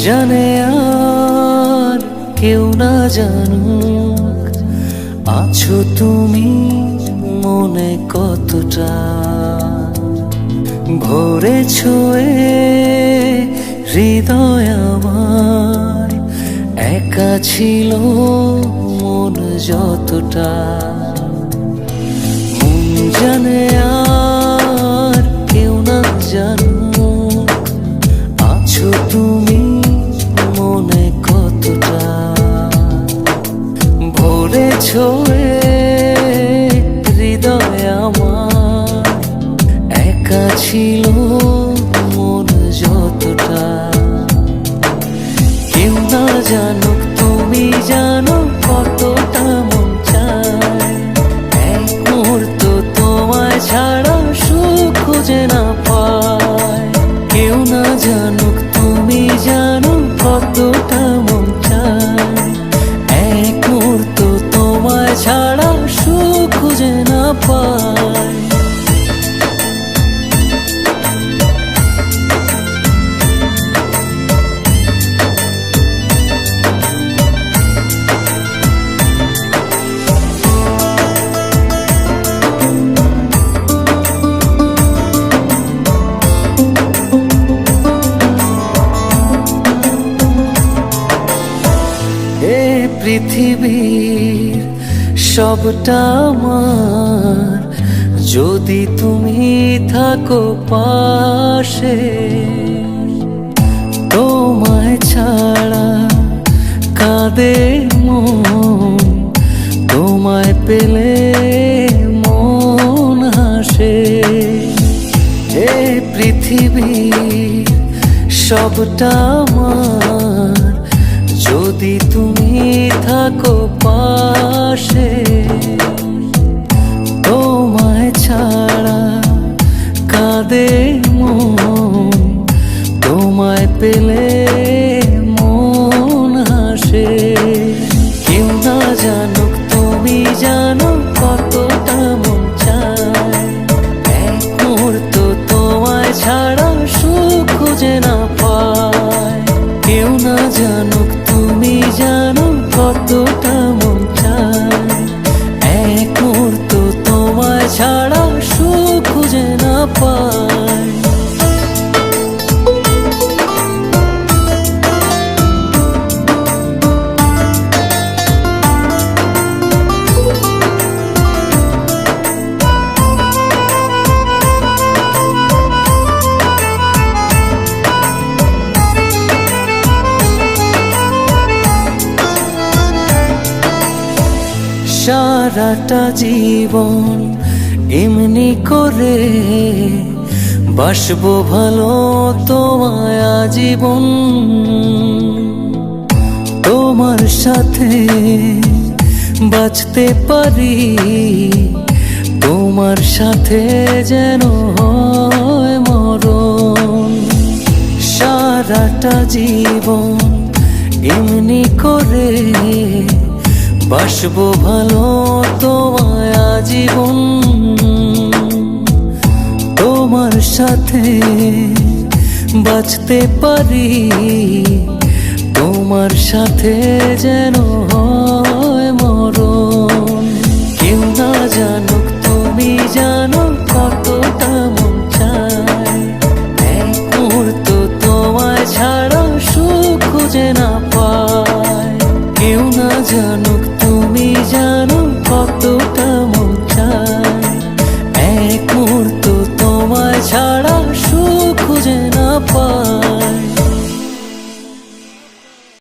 জানে আর কেউ না জানুক, আছো তুমি মনে কতটা। ভরেছো হৃদয় আমার, একা ছিল মন যতটা। মন জানে আর কেউ না জানুক, আছো তুমি মনে কতটা। ভরেছো হৃদয় আমার, একা ছিল মন যতটা। কেউ না জানুক তুমি জানো কতটা মন চায়। এক মুহূর্ত তোমায় ছাড়া সুখ খুঁজে না পায়। কেউ না জানুক তুমি জানো কতটা মন চায়। এক মুহূর্ত তোমায় ছাড়া সুখ খুঁজে না পায়। পৃথিবীর সবটা আমার, যদি তুমি থাকো পাশে। তোমায় ছাড়া কাঁদে মন, তোমায় পেলে মন হাসে। এ পৃথিবীর সবটা আমার, যদি তুমি থাকো পাশে। তোমায় ছাড়া কাঁদে মন, তোমায় পেলে মন হাসে। কেউ না জানুক তুমি জানো কতটা মন চায়। এক মুহূর্ত তোমায় ছাড়া সুখ খুঁজে না পায়। কেউ না জানুক তুমি জানো কতটা মন চায়। এক মুহূর্ত তোমায় ছাড়া সুখ খুঁজে না পায়। সারাটা জীবন এমনি করে বাসবো ভালো তোমায় আজীবন। তোমার সাথে বাঁচতে পারি, তোমার সাথে যেন হয় মরণ। সারাটা জীবন এমনি করে বাসবো ভালো তোমায় আজীবন। তোমার সাথে বাঁচতে পারি, তোমার সাথে যেন হয় মরণ। কেউ না জানুক তুমি জানো কতটা মন চায়। এক মুহূর্ত তোমায় ছাড়া সুখ খুঁজে না পায়। কেউ না জানুক তুমি জানো কত